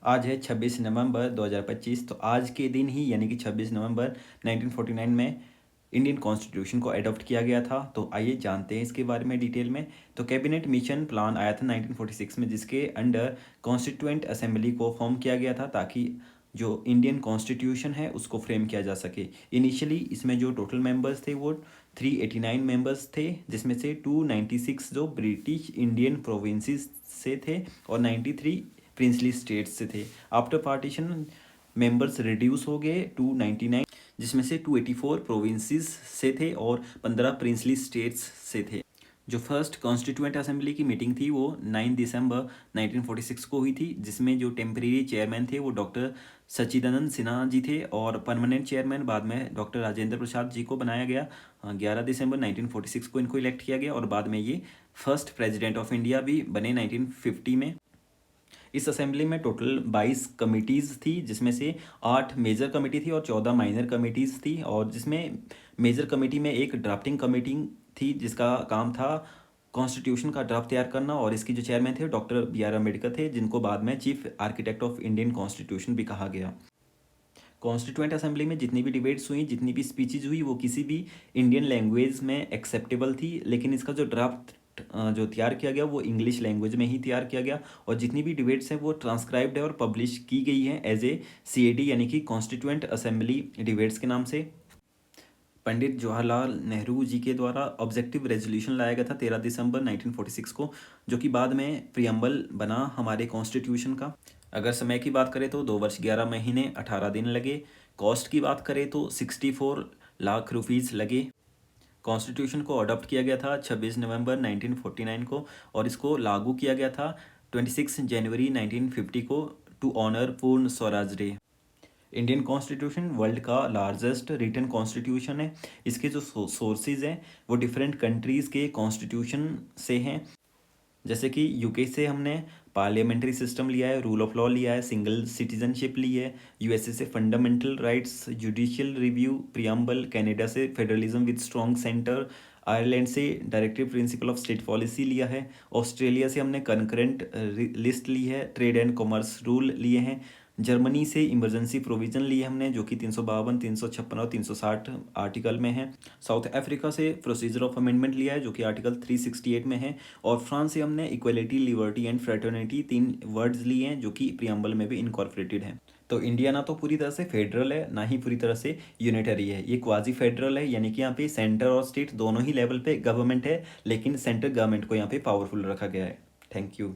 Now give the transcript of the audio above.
आज है 26 नवंबर 2025। तो आज के दिन ही यानी कि 26 नवंबर 1949 में इंडियन कॉन्स्टिट्यूशन को अडॉप्ट किया गया था। तो आइए जानते हैं इसके बारे में डिटेल में। तो कैबिनेट मिशन प्लान आया था 1946 में, जिसके अंडर कॉन्स्टिट्यूएंट असेंबली को फॉर्म किया गया था ताकि जो इंडियन कॉन्स्टिट्यूशन है उसको फ्रेम किया जा सके। इनिशियली इसमें जो टोटल मेंबर्स थे वो 389 मेंबर्स थे, जिसमें से 296 जो ब्रिटिश इंडियन प्रोविंसेस से थे और 93 प्रिंसली स्टेट्स से थे। आफ्टर पार्टीशन मेंबर्स रिड्यूस हो गए 299, जिसमें से 284 प्रोविंसेस से थे और 15 प्रिंसली स्टेट्स से थे। जो फर्स्ट कॉन्स्टिट्यूएंट असेंबली की मीटिंग थी वो 9 दिसंबर 1946 को हुई थी, जिसमें जो टेम्परेरी चेयरमैन थे वो डॉक्टर सच्चिदानंद सिन्हा जी थे और परमानेंट चेयरमैन बाद में डॉक्टर राजेंद्र प्रसाद जी को बनाया गया। 11 दिसंबर 1946 को इनको इलेक्ट किया गया और बाद में ये फर्स्ट प्रेसिडेंट ऑफ इंडिया भी बने 1950 में। इस असेंबली में टोटल 22 कमिटीज़ थी, जिसमें से 8 मेजर कमेटी थी और 14 माइनर कमिटीज़ थी। और जिसमें मेजर कमेटी में एक ड्राफ्टिंग कमेटी थी जिसका काम था कॉन्स्टिट्यूशन का ड्राफ्ट तैयार करना, और इसकी जो चेयरमैन थे डॉक्टर B.R. अम्बेडकर थे, जिनको बाद में chief architect of Indian constitution भी कहा गया। कॉन्स्टिट्यूएंट असेंबली में जितनी भी डिबेट्स हुई, जितनी भी स्पीचेज हुई, वो किसी भी इंडियन लैंग्वेज में एक्सेप्टेबल थी, लेकिन इसका जो ड्राफ्ट जो तैयार किया गया वो इंग्लिश लैंग्वेज में ही तैयार किया गया। और जितनी भी डिबेट्स हैं वो ट्रांसक्राइब्ड है और पब्लिश की गई हैं एज ए CAD यानी कि कॉन्स्टिट्यूएंट असेंबली डिबेट्स के नाम से। पंडित जवाहरलाल नेहरू जी के द्वारा ऑब्जेक्टिव रेजोल्यूशन लाया गया था 13 दिसंबर 1946 को, जो कि बाद में प्रियम्बल बना हमारे कॉन्स्टिट्यूशन का। अगर समय की बात करें तो 2 वर्ष 11 महीने 18 दिन लगे। कॉस्ट की बात करें तो 64 लाख रुपीज़ लगे। कॉन्स्टिट्यूशन को अडॉप्ट किया गया था 26 नवंबर 1949 को और इसको लागू किया गया था 26 जनवरी 1950 को टू ऑनर पूर्ण Swaraj day. Indian constitution world का लार्जेस्ट रिटन कॉन्स्टिट्यूशन है। इसके जो सोर्सेज हैं वो डिफरेंट कंट्रीज़ के कॉन्स्टिट्यूशन से हैं, जैसे कि यूके से हमने पार्लियामेंट्री सिस्टम लिया है, रूल ऑफ लॉ लिया है, सिंगल सिटीजनशिप ली है। यूएसए से fundamental rights, judicial review, preamble. Canada से federalism with strong centre. Ireland से directive principle of state policy लिया है। ऑस्ट्रेलिया से हमने कंकरेंट लिस्ट ली है, ट्रेड एंड कॉमर्स रूल लिए हैं। जर्मनी से इमरजेंसी प्रोविजन लिए हमने, जो कि 352, 356 और 360 आर्टिकल में है। साउथ अफ्रीका से प्रोसीजर ऑफ अमेंडमेंट लिया है, जो कि आर्टिकल 368 में है। और फ्रांस से हमने equality, liberty and fraternity 3 words लिए हैं, जो कि प्रियम्बल में भी इनकॉर्पोरेटेड है। तो इंडिया ना तो पूरी तरह से फेडरल है, ना ही पूरी तरह से यूनिटरी है। ये क्वाजी फेडरल है, यानी कि यहाँ पे सेंटर और स्टेट दोनों ही लेवल पे गवर्नमेंट है, लेकिन सेंट्रल गवर्नमेंट को यहाँ पे पावरफुल रखा गया है। Thank you.